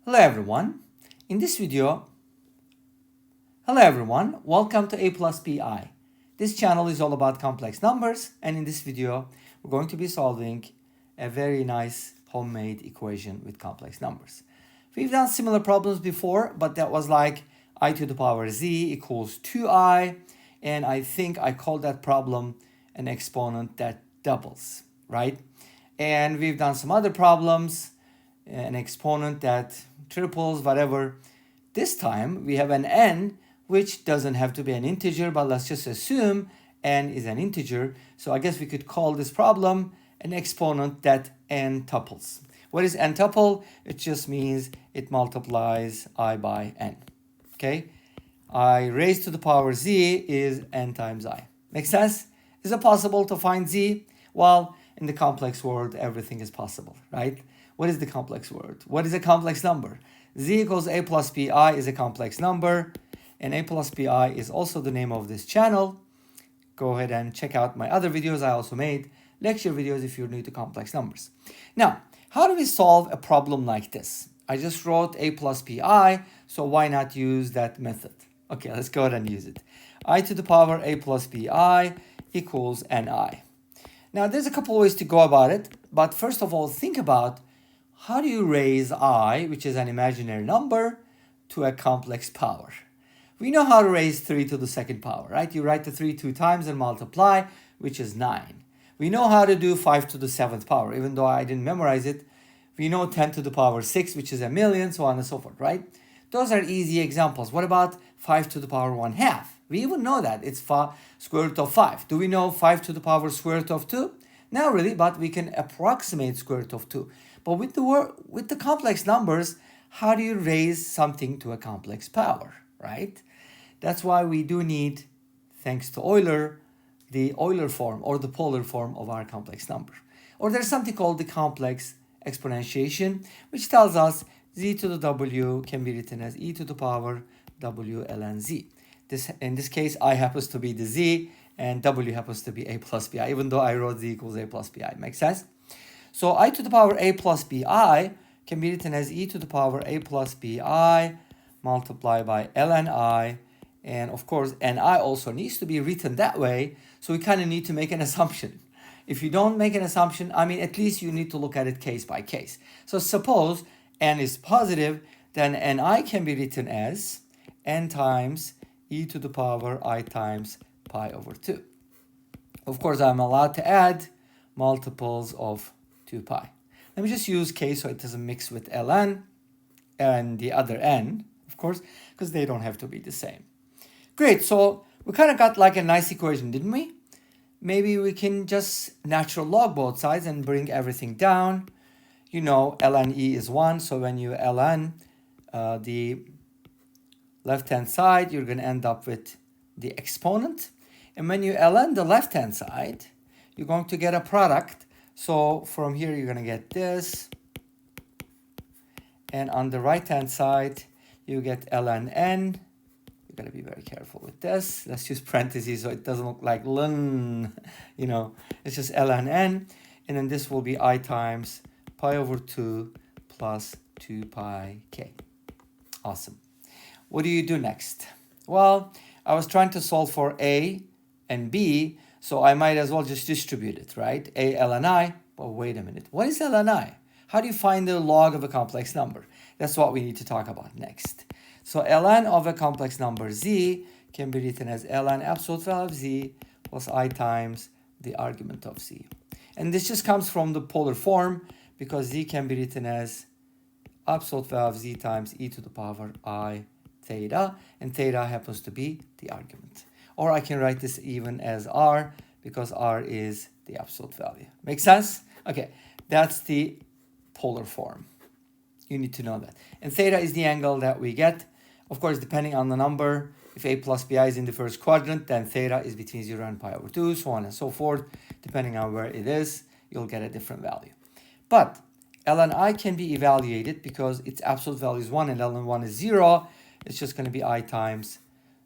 Hello everyone. In this video, hello everyone. Welcome to A plus BI. This channel is all about complex numbers, and in this video, we're going to be solving a very nice homemade equation with complex numbers. We've done similar problems before, but that was like I to the power z equals 2i, and I think I called that problem an exponent that doubles, right? And we've done some other problems, an exponent that triples, whatever. This time we have an n, which doesn't have to be an integer, but let's just assume n is an integer. So I guess we could call this problem an exponent that n tuples. What is n tuple? It just means it multiplies I by n. Okay? I raised to the power z is n times I. Make sense? Is it possible to find z? Well, in the complex world, everything is possible, right? What is the complex world? What is a complex number? Z equals a plus bi is a complex number, and a plus bi is also the name of this channel. Go ahead and check out my other videos. I also made lecture videos if you're new to complex numbers. Now, how do we solve a problem like this? I just wrote a plus bi, so why not use that method? Okay, let's go ahead and use it. I to the power a plus bi equals ni. Now, there's a couple ways to go about it, but first of all, think about how do you raise I, which is an imaginary number, to a complex power? We know how to raise 3 to the second power, right? You write the 3 two times and multiply, which is 9. We know how to do 5 to the 7th power, even though I didn't memorize it. We know 10 to the power 6, which is a million, so on and so forth, right? Those are easy examples. What about 5 to the power 1/2? We even know that. It's square root of 5. Do we know 5 to the power square root of 2? Not really, but we can approximate square root of 2. But with the complex numbers, how do you raise something to a complex power, right? That's why we do need, thanks to Euler, the Euler form or the polar form of our complex number. Or there's something called the complex exponentiation, which tells us z to the w can be written as e to the power w ln z. In this case, I happens to be the z, and w happens to be a plus bi, even though I wrote z equals a plus bi. Makes sense? So I to the power a plus bi can be written as e to the power a plus bi multiplied by ln I. And of course, ni also needs to be written that way. So we kind of need to make an assumption. If you don't make an assumption, I mean, at least you need to look at it case by case. So suppose n is positive, then ni can be written as n times e to the power I times pi over 2. Of course, I'm allowed to add multiples of 2 pi. Let me just use k so it doesn't mix with ln and the other n, of course, because they don't have to be the same. Great, so we kind of got like a nice equation, didn't we? Maybe we can just natural log both sides and bring everything down. You know, ln e is 1, so when you ln the left-hand side, you're going to end up with the exponent. And when you ln the left-hand side, you're going to get a product. So from here, you're going to get this. And on the right-hand side, you get ln n. You got to be very careful with this. Let's use parentheses so it doesn't look like ln, you know. It's just ln n. And then this will be I times pi over 2 plus 2 pi k. Awesome. What do you do next? Well, I was trying to solve for a and b, so I might as well just distribute it, right? A ln I. But wait a minute. What is ln I? How do you find the log of a complex number? That's what we need to talk about next. So ln of a complex number z can be written as ln absolute value of z plus I times the argument of z. And this just comes from the polar form because z can be written as absolute value of z times e to the power I theta, and theta happens to be the argument. Or I can write this even as r because r is the absolute value. Make sense? Okay, that's the polar form. You need to know that. And theta is the angle that we get. Of course, depending on the number, if a plus bi is in the first quadrant, then theta is between 0 and pi over 2, so on and so forth. Depending on where it is, you'll get a different value. But ln I can be evaluated because its absolute value is 1 and ln 1 is 0. It's just going to be I times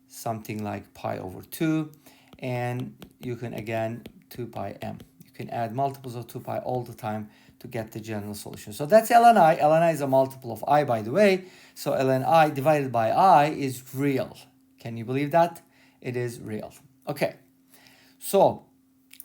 something like pi over 2. And you can, again, 2 pi m. You can add multiples of 2 pi all the time to get the general solution. So that's ln I. Ln I is a multiple of I, by the way. So ln I divided by I is real. Can you believe that? It is real. Okay. So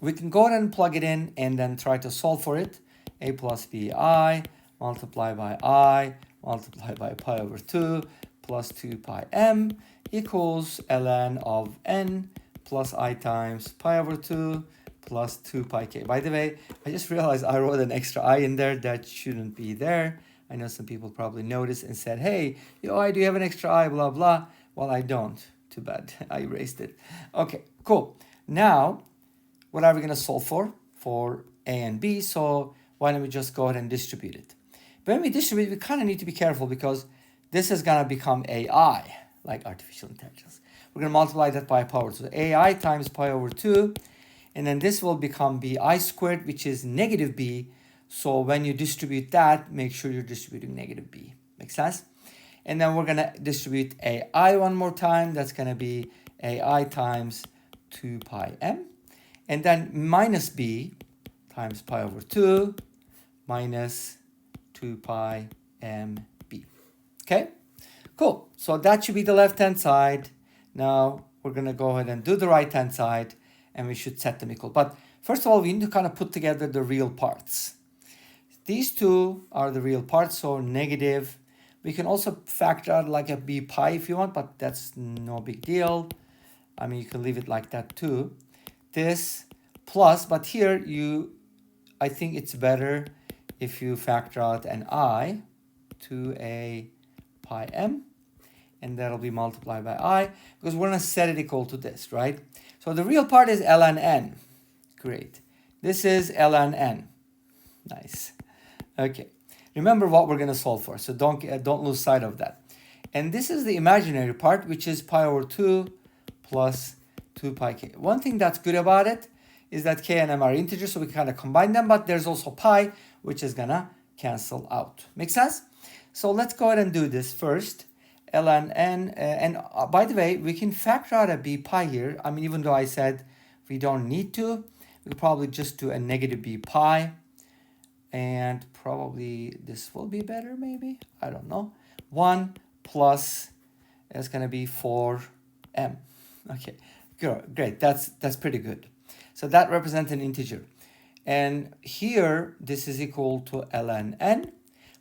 we can go ahead and plug it in and then try to solve for it. A plus bi multiplied by I multiplied by pi over 2 plus 2 pi m equals ln of n plus I times pi over 2 plus 2 pi k. By the way, I just realized I wrote an extra I in there that shouldn't be there. I know some people probably noticed and said, hey, I do have an extra I, blah, blah. Well, I don't. Too bad. I erased it. Okay, cool. Now, what are we going to solve for? For A and B. So why don't we just go ahead and distribute it? When we distribute, we kind of need to be careful because this is going to become AI, like artificial intelligence. We're going to multiply that by power. So AI times pi over 2. And then this will become bi squared, which is negative b. So when you distribute that, make sure you're distributing negative b. Make sense? And then we're going to distribute ai one more time. That's going to be ai times 2 pi m. And then minus b times pi over 2 minus 2 pi mb. Okay? Cool. So that should be the left-hand side. Now we're going to go ahead and do the right-hand side. And we should set them equal. But first of all, we need to kind of put together the real parts. These two are the real parts, so negative. We can also factor out like a b pi if you want, but that's no big deal. I mean, you can leave it like that too. This plus, but here I think it's better if you factor out an I to a pi m. And that'll be multiplied by I, because we're going to set it equal to this, right? So the real part is ln n. Great. This is ln n. Nice. Okay. Remember what we're going to solve for, so don't lose sight of that. And this is the imaginary part, which is pi over 2 plus 2 pi k. One thing that's good about it is that k and m are integers, so we can kind of combine them, but there's also pi, which is going to cancel out. Make sense? So let's go ahead and do this first. ln n, and by the way, we can factor out a b pi here. I mean, even though I said we don't need to, we could probably just do a negative b pi, and probably this will be better, maybe, I don't know. 1 plus is going to be 4m. Okay, great, that's pretty good. So that represents an integer, and here this is equal to ln n.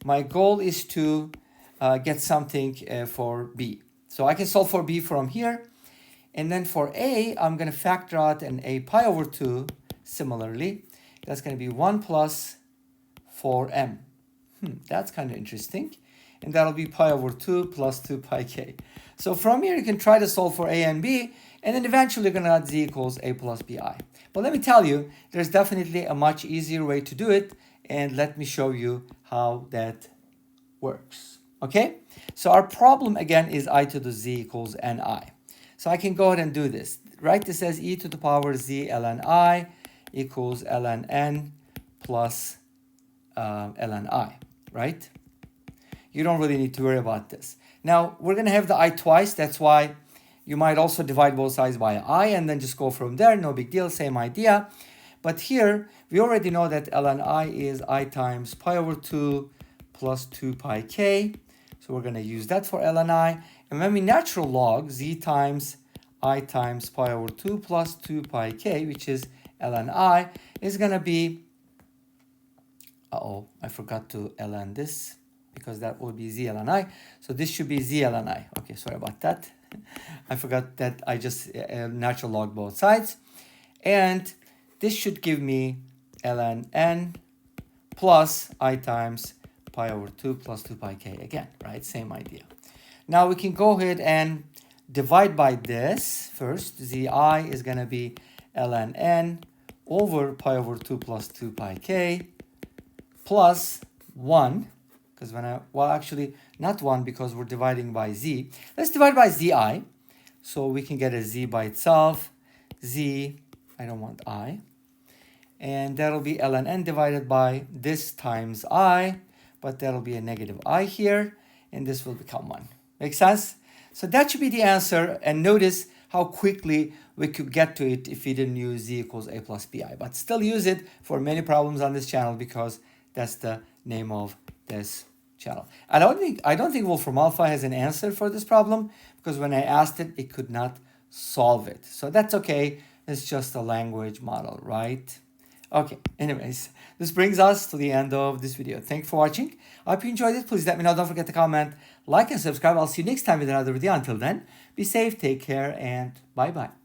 My goal is to get something for b. So I can solve for b from here. And then for a, I'm going to factor out an a pi over 2 similarly. That's going to be 1 plus 4m. That's kind of interesting. And that'll be pi over 2 plus 2 pi k. So from here, you can try to solve for a and b. And then eventually, you're going to add z equals a plus bi. But let me tell you, there's definitely a much easier way to do it. And let me show you how that works. Okay, so our problem again is I to the z equals ni. So I can go ahead and do this, right? This says e to the power z ln I equals ln n plus ln I, right? You don't really need to worry about this. Now, we're going to have the I twice. That's why you might also divide both sides by I and then just go from there. No big deal, same idea. But here, we already know that ln I is I times pi over 2 plus 2 pi k. So we're going to use that for ln I. And when we natural log z times I times pi over 2 plus 2 pi k, which is ln I, is going to be, I forgot to ln this because that would be z ln I. So this should be z ln I. Okay, sorry about that. I forgot that I just natural log both sides. And this should give me ln n plus I times pi over 2 plus 2 pi k again, right? Same idea. Now we can go ahead and divide by this first. Zi is going to be ln n over pi over 2 plus 2 pi k plus 1, because actually not 1 because we're dividing by z. Let's divide by zi, so we can get a z by itself. Z, I don't want I. And that'll be ln n divided by this times I, but that'll be a negative I here, and this will become 1. Make sense? So that should be the answer, and notice how quickly we could get to it if we didn't use z equals a plus bi. But still use it for many problems on this channel because That's the name of this channel. I don't think Wolfram Alpha has an answer for this problem, because when I asked it, it could not solve it. So that's okay. It's just a language model, right? Okay, anyways, this brings us to the end of this video. Thanks for watching. I hope you enjoyed it. Please let me know. Don't forget to comment, like, and subscribe. I'll see you next time with another video. Until then, be safe, take care, and bye-bye.